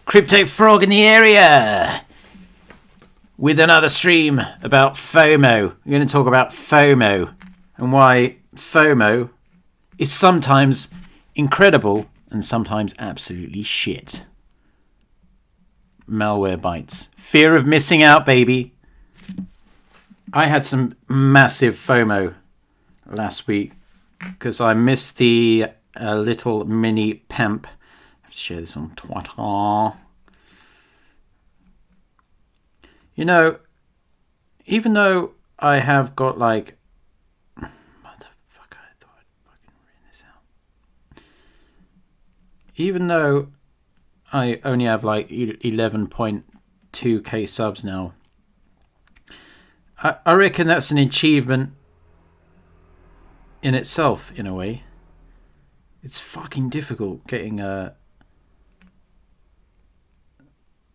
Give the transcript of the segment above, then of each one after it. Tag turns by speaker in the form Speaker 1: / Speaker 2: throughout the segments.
Speaker 1: Crypto Frog in the area with another stream about FOMO. We're going to talk about FOMO and why FOMO is sometimes incredible and sometimes absolutely shit. Malware bites. Fear of missing out, baby. I had some massive FOMO last week because I missed the little mini pamp. I have to share this on Twitter. You know, even though I have got like... What the fuck? I thought I'd fucking written this out. Even though I only have like 11.2k subs now, I reckon that's an achievement in itself, in a way. It's fucking difficult getting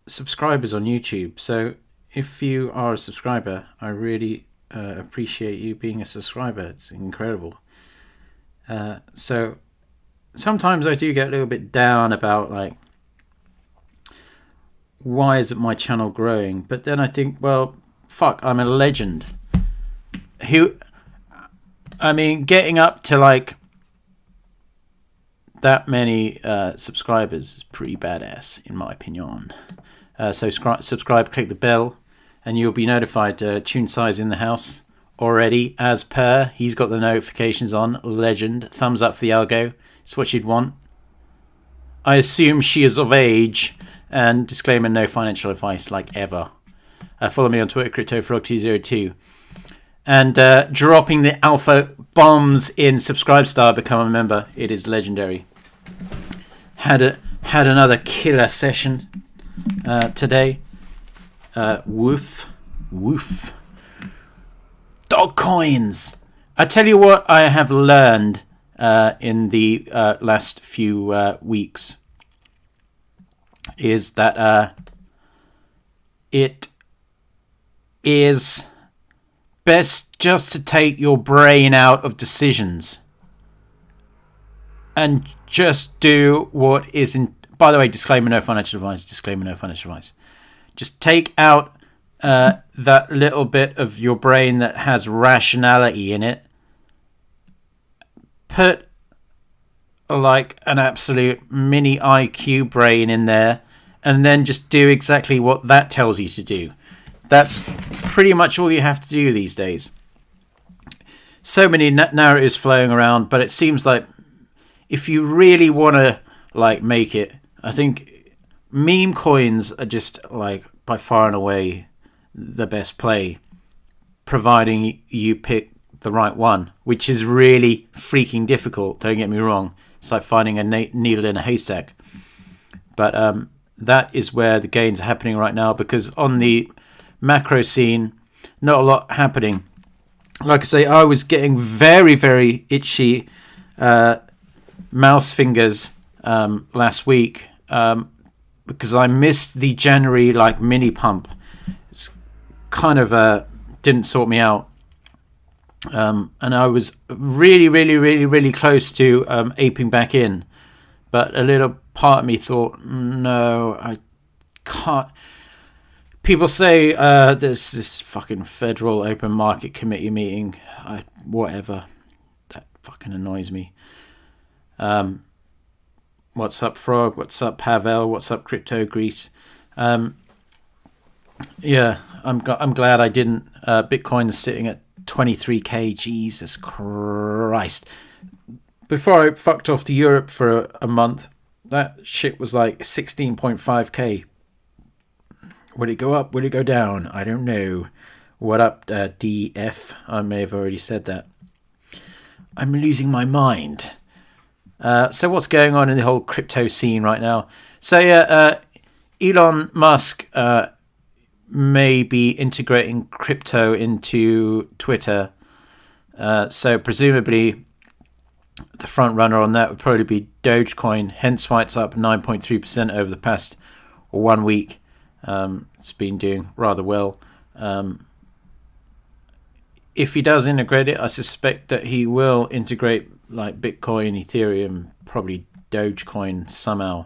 Speaker 1: subscribers on YouTube. So if you are a subscriber, I really appreciate you being a subscriber. It's incredible. So sometimes I do get a little bit down about like, why isn't my channel growing? But then I think, well, fuck, I'm a legend. Getting up to like that many subscribers is pretty badass, in my opinion. So subscribe, click the bell, and you'll be notified. Tune size in the house already, as per. He's got the notifications on. Legend. Thumbs up for the algo. It's what you'd want. I assume she is of age. And disclaimer, no financial advice, like ever. Follow me on Twitter, CryptoFrog202. And dropping the alpha bombs in Subscribe Star, become a member. It is legendary. Had another killer session today. Woof. Dog coins. I tell you what I have learned in the last few weeks is that it is best just to take your brain out of decisions and just do what is in. By the way, disclaimer, no financial advice. Disclaimer, no financial advice. Just take out that little bit of your brain that has rationality in it. Put like an absolute mini IQ brain in there, and then just do exactly what that tells you to do. That's pretty much all you have to do these days. So many narratives flowing around, but it seems like if you really want to like make it, I think meme coins are just like by far and away the best play, providing you pick the right one, which is really freaking difficult. Don't get me wrong. It's like finding a needle in a haystack. But that is where the gains are happening right now, because on the macro scene, not a lot happening. Like I say, I was getting very, very itchy mouse fingers last week because I missed the January like mini pump. It's kind of didn't sort me out. And I was really close to aping back in, but a little part of me thought, no, I can't. People say there's this fucking federal open market committee meeting. Whatever, that fucking annoys me. What's up, Frog? What's up, Pavel? What's up, Crypto Greece? Yeah, I'm glad I didn't. Bitcoin is sitting at 23k. Jesus Christ! Before I fucked off to Europe for a month, that shit was like 16.5k. Would it go up? Would it go down? I don't know. What up, DF? I may have already said that. I'm losing my mind. So what's going on in the whole crypto scene right now? So Elon Musk may be integrating crypto into Twitter. So presumably the front runner on that would probably be Dogecoin. Hence why it's up 9.3% over the past 1 week. It's been doing rather well. If he does integrate it, I suspect that he will integrate like Bitcoin, Ethereum, probably Dogecoin somehow.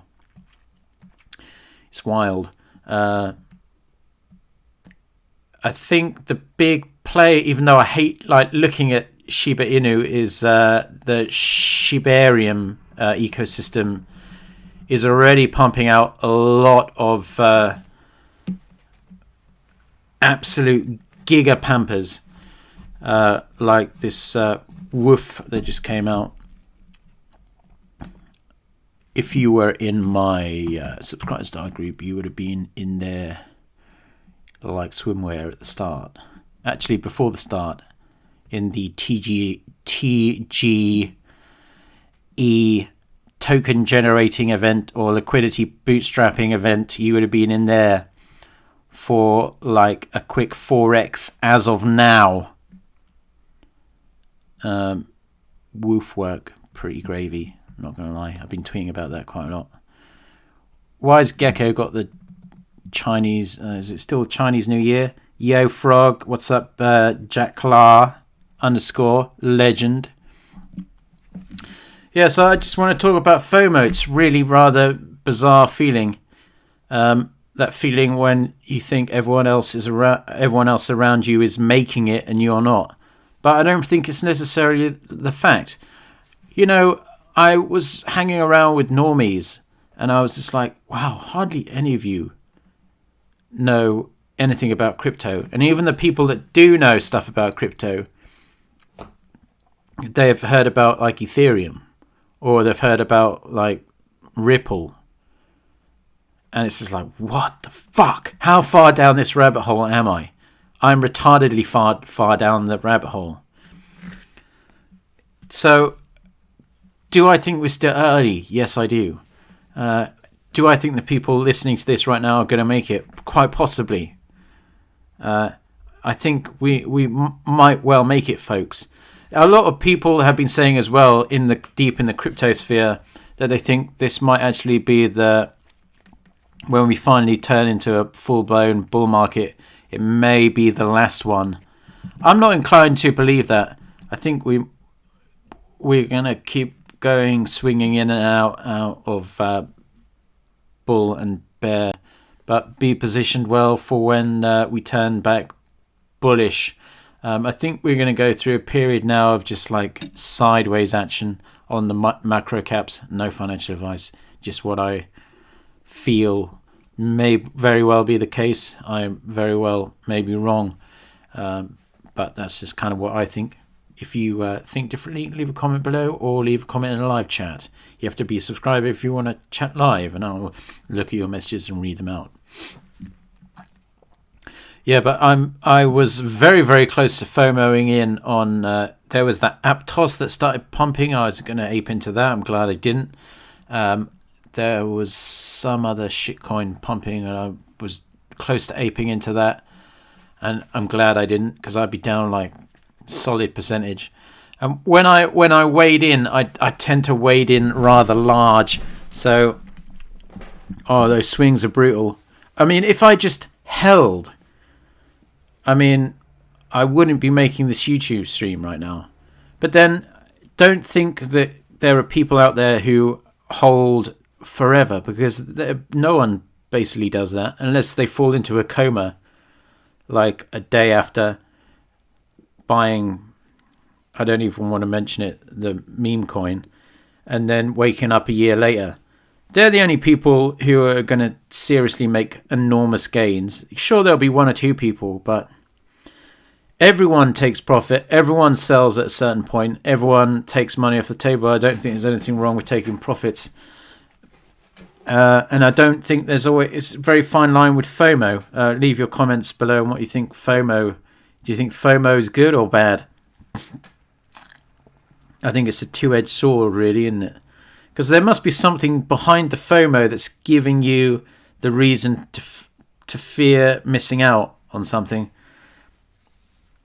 Speaker 1: It's wild. I think the big play, even though I hate like looking at Shiba Inu, is the Shibarium ecosystem is already pumping out a lot of absolute giga pampers, like this woof that just came out. If you were in my subscribe star group, you would have been in there like swimwear at the start. Actually, before the start, in the TGE token generating event or liquidity bootstrapping event, you would have been in there for like a quick 4x as of now. Woof work, pretty gravy. I'm not going to lie. I've been tweeting about that quite a lot. Why's Gecko got the Chinese... is it still Chinese New Year? Yo Frog, what's up? Jack Clark _ legend. Yeah, so I just want to talk about FOMO. It's really rather bizarre feeling. That feeling when you think everyone else around you is making it and you're not. But I don't think it's necessarily the fact. You know, I was hanging around with normies and I was just like, wow, hardly any of you know anything about crypto. And even the people that do know stuff about crypto, they have heard about like Ethereum or they've heard about like Ripple. And it's just like, what the fuck? How far down this rabbit hole am I? I'm retardedly far down the rabbit hole. So, do I think we're still early? Yes, I do. Do I think the people listening to this right now are going to make it? Quite possibly. I think we might well make it, folks. A lot of people have been saying as well, deep in the crypto sphere, that they think this might actually be when we finally turn into a full-blown bull market, it may be the last one. I'm not inclined to believe that. I think we're going to keep going, swinging in and out of bull and bear, but be positioned well for when we turn back bullish. I think we're going to go through a period now of just like sideways action on the macro caps. No financial advice, just what I feel may very well be the case. I very well may be wrong, but that's just kind of what I think. If you think differently, leave a comment below or leave a comment in a live chat. You have to be a subscriber if you want to chat live, and I'll look at your messages and read them out. Yeah, but I was very, very close to FOMOing in on... there was that Aptos that started pumping. I was going to ape into that. I'm glad I didn't. There was some other shitcoin pumping, and I was close to aping into that. And I'm glad I didn't, because I'd be down like solid percentage. And when I wade in, I tend to wade in rather large. So, those swings are brutal. I mean, if I just held, I mean, I wouldn't be making this YouTube stream right now. But then, don't think that there are people out there who hold forever, because no one basically does that unless they fall into a coma like a day after buying, I don't even want to mention it, the meme coin, and then waking up a year later. They're the only people who are going to seriously make enormous gains. Sure, there'll be one or two people, but everyone takes profit. Everyone sells at a certain point. Everyone takes money off the table. I don't think there's anything wrong with taking profits. And I don't think there's always... It's a very fine line with FOMO. Leave your comments below on what you think FOMO... Do you think FOMO is good or bad? I think it's a two-edged sword, really, isn't it? Because there must be something behind the FOMO that's giving you the reason to fear missing out on something.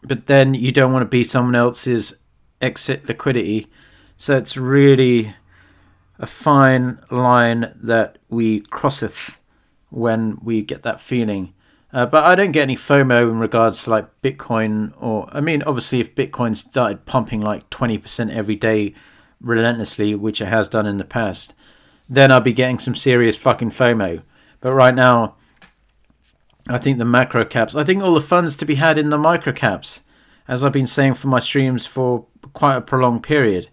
Speaker 1: But then you don't want to be someone else's exit liquidity. So it's really a fine line that we crosseth when we get that feeling. But I don't get any FOMO in regards to like Bitcoin, or I mean, obviously if Bitcoin started pumping like 20% every day relentlessly, which it has done in the past, then I'll be getting some serious fucking FOMO. But right now, I think the macro caps, I think all the funds to be had in the micro caps, as I've been saying for my streams for quite a prolonged period.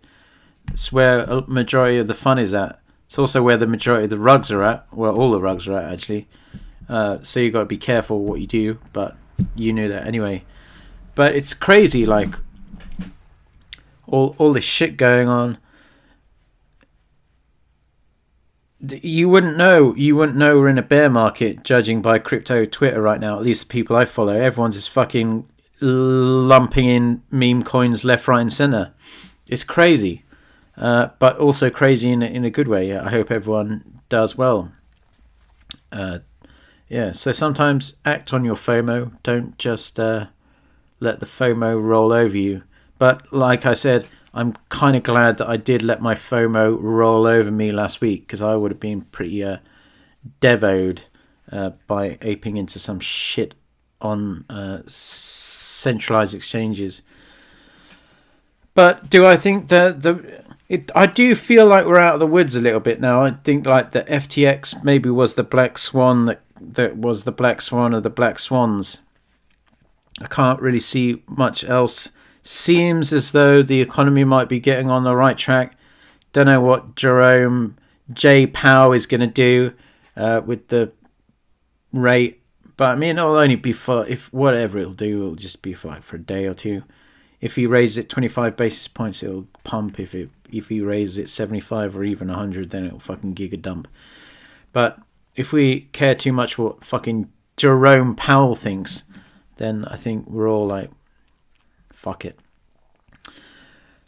Speaker 1: It's where a majority of the fun is at. It's also where the majority of the rugs are at. Well, all the rugs are at, actually. So you got to be careful what you do, but you knew that anyway. But it's crazy, like all this shit going on. You wouldn't know we're in a bear market, judging by crypto Twitter right now. At least the people I follow, everyone's just fucking lumping in meme coins left, right, and center. It's crazy, but also crazy in a good way. I hope everyone does well. Yeah. So sometimes act on your FOMO. Don't just let the FOMO roll over you. But like I said, I'm kind of glad that I did let my FOMO roll over me last week, because I would have been pretty devoed by aping into some shit on centralized exchanges. But do I think that I do feel like we're out of the woods a little bit now. I think like the FTX maybe was the black swan that was the black swan of the black swans. I can't really see much else. Seems as though the economy might be getting on the right track. Don't know what Jerome J. Powell is going to do with the rate. But I mean, it'll only be for, if whatever it'll do, it'll just be for like for a day or two. If he raises it 25 basis points, it'll pump. If he raises it 75 or even 100, then it'll fucking giga dump. But if we care too much what fucking Jerome Powell thinks, then I think we're all like, fuck it.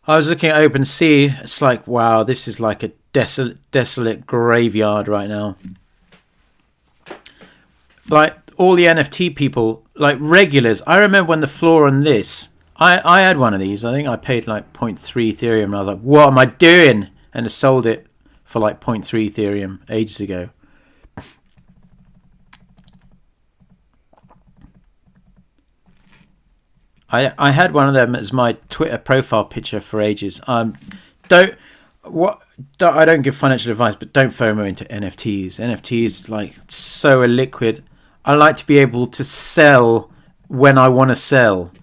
Speaker 1: I was looking at OpenSea. It's like, wow, this is like a desolate graveyard right now. Like all the NFT people, like regulars. I remember when the floor on this, I had one of these. I think I paid like 0.3 Ethereum, and I was like, what am I doing? And I sold it for like 0.3 Ethereum ages ago. I had one of them as my Twitter profile picture for ages. I don't give financial advice, but don't FOMO into NFTs. NFTs like so illiquid. I like to be able to sell when I want to sell,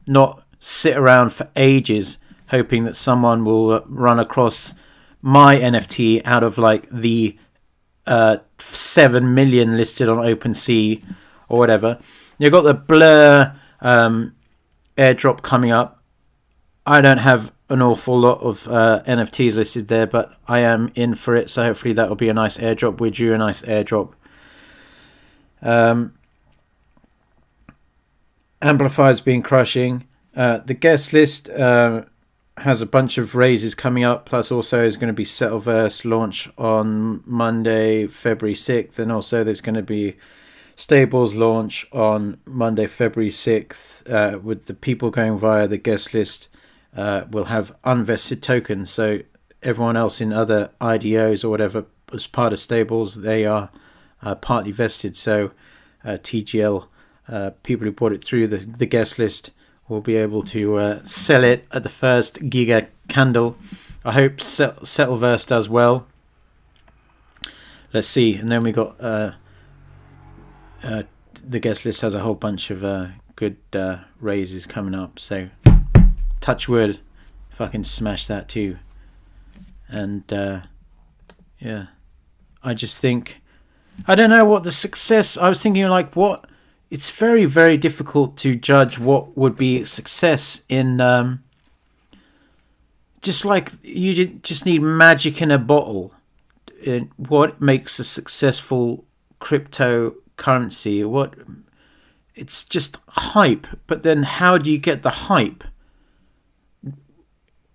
Speaker 1: not sit around for ages hoping that someone will run across my NFT out of like the 7 million listed on OpenSea or whatever. You've got the Blur airdrop coming up. I don't have an awful lot of NFTs listed there, but I am in for it, so hopefully that will be a nice airdrop. We're due a nice airdrop. Amplifier's been crushing. The guest list has a bunch of raises coming up, plus also is going to be Settleverse launch on Monday, February 6th, and also there's going to be Stables launch on Monday, February 6th, with the people going via the guest list will have unvested tokens. So everyone else in other IDOs or whatever as part of Stables, they are partly vested. So TGL, people who bought it through the guest list will be able to sell it at the first giga candle. I hope Settleverse does well. Let's see. And then we got... the guest list has a whole bunch of good raises coming up, so touch wood, fucking smash that too. And yeah, I just think, I don't know what the success, I was thinking like what, it's very, very difficult to judge what would be success in, just like you just need magic in a bottle. What makes a successful cryptocurrency? What, it's just hype, but then how do you get the hype?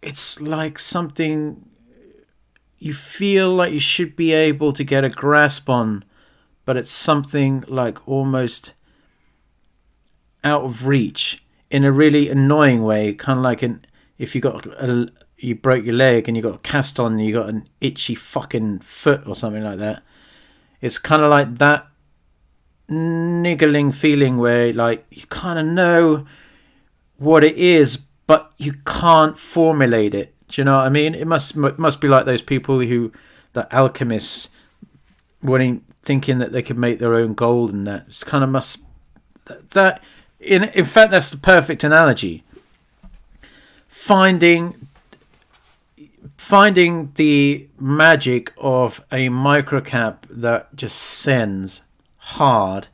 Speaker 1: It's like something you feel like you should be able to get a grasp on, but it's something like almost out of reach in a really annoying way, kind of like if you got you broke your leg and you got a cast on and you got an itchy fucking foot or something like that. It's kind of like that niggling feeling where like you kind of know what it is, but you can't formulate it. Do you know what I mean? It must be like those people who, the alchemists, thinking that they could make their own gold, and that it's kind of in fact that's the perfect analogy. Finding the magic of a microcap that just sends hard.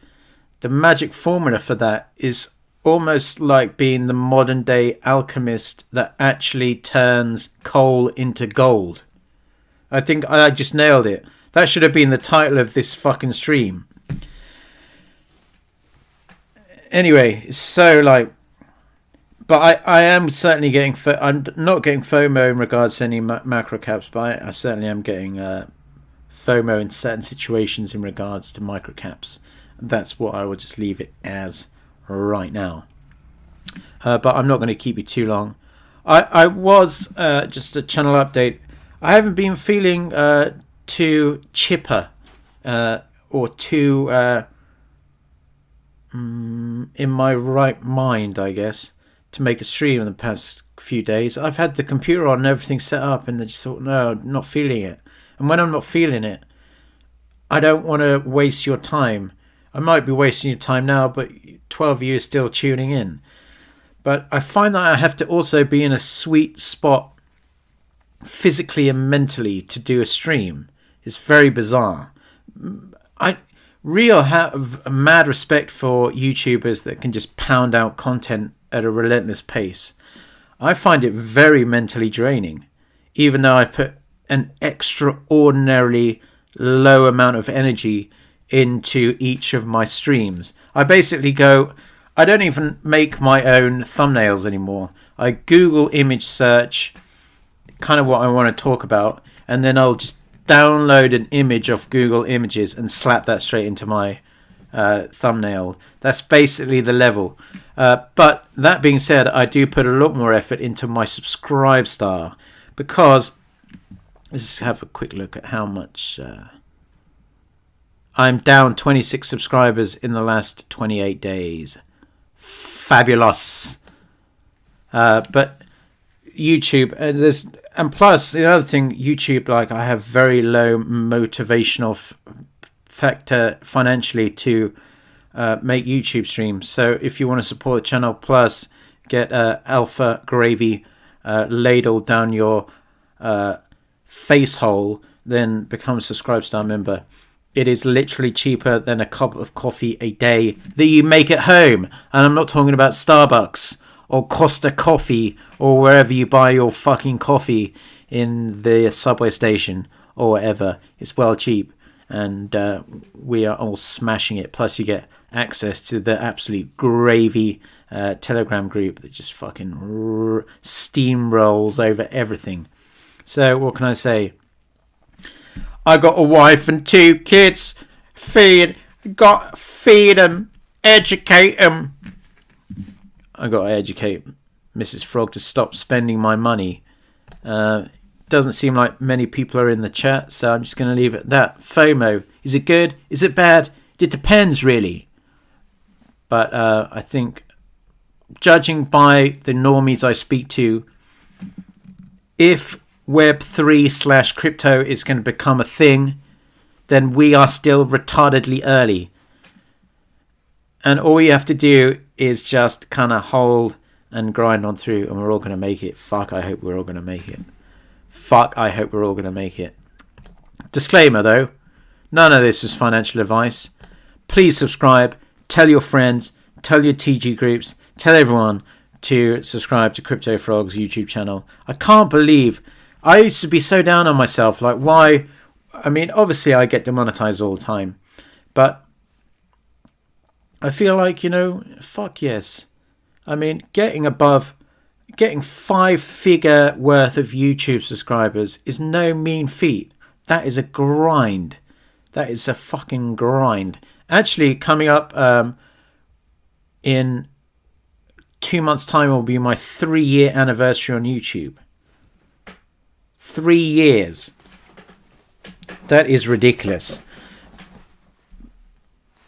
Speaker 1: The magic formula for that is almost like being the modern day alchemist that actually turns coal into gold. I think I just nailed it. That should have been the title of this fucking stream. Anyway, so like, but I am certainly getting, I'm not getting FOMO in regards to any macro caps, but I certainly am getting FOMO in certain situations in regards to micro caps. That's what I will just leave it as right now. But I'm not going to keep you too long. I was, just a channel update, I haven't been feeling too chipper or too in my right mind, I guess, to make a stream in the past few days. I've had the computer on and everything set up, and I just thought, no, I'm not feeling it. And when I'm not feeling it, I don't want to waste your time. I might be wasting your time now, but 12 of you are still tuning in. But I find that I have to also be in a sweet spot physically and mentally to do a stream. It's very bizarre. I have a mad respect for YouTubers that can just pound out content at a relentless pace. I find it very mentally draining, even though I put an extraordinarily low amount of energy into each of my streams. I basically I don't even make my own thumbnails anymore. I Google image search kind of what I want to talk about, and then I'll just download an image of Google Images and slap that straight into my thumbnail. That's basically the level. But that being said, I do put a lot more effort into my subscribe star, because let's have a quick look at how much I'm down 26 subscribers in the last 28 days. Fabulous. But YouTube, and plus the other thing, YouTube, like, I have very low motivational factor financially to make YouTube streams. So if you want to support the channel, plus get alpha gravy ladled down your face hole, then become a Subscribe Star member. It is literally cheaper than a cup of coffee a day that you make at home. And I'm not talking about Starbucks or Costa Coffee or wherever you buy your fucking coffee in the subway station or whatever. It's well cheap, and we are all smashing it. Plus you get access to the absolute gravy Telegram group that just fucking steamrolls over everything. So what can I say? I got a wife and 2 kids. Feed them, educate them. I got to educate Mrs. Frog to stop spending my money. Doesn't seem like many people are in the chat, so I'm just going to leave it at that. FOMO, is it good? Is it bad? It depends, really. But I think, judging by the normies I speak to, if Web3/crypto is going to become a thing, then we are still retardedly early. And all you have to do is just kind of hold and grind on through, and we're all going to make it. Fuck, I hope we're all going to make it. Fuck, I hope we're all going to make it. Disclaimer though, none of this was financial advice. Please subscribe, tell your friends, tell your TG groups, tell everyone to subscribe to Crypto Frog's YouTube channel. I can't believe, I used to be so down on myself, like, why? I mean, obviously I get demonetized all the time, but I feel like, fuck yes. I mean, getting 5-figure worth of YouTube subscribers is no mean feat. That is a grind. That is a fucking grind. Actually, coming up in 2 months' time will be my 3-year anniversary on YouTube. 3 years. That is ridiculous.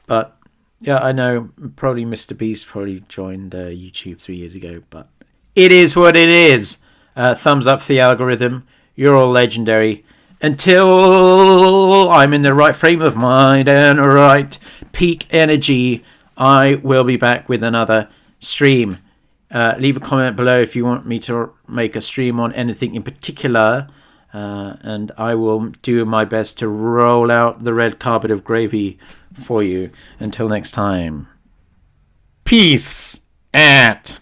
Speaker 1: But yeah, I know probably Mr. Beast probably joined YouTube 3 years ago, but it is what it is. Thumbs up for the algorithm. You're all legendary. until I'm in the right frame of mind and right peak energy, I will be back with another stream. Leave a comment below if you want me to make a stream on anything in particular, and I will do my best to roll out the red carpet of gravy for you. Until next time, peace out.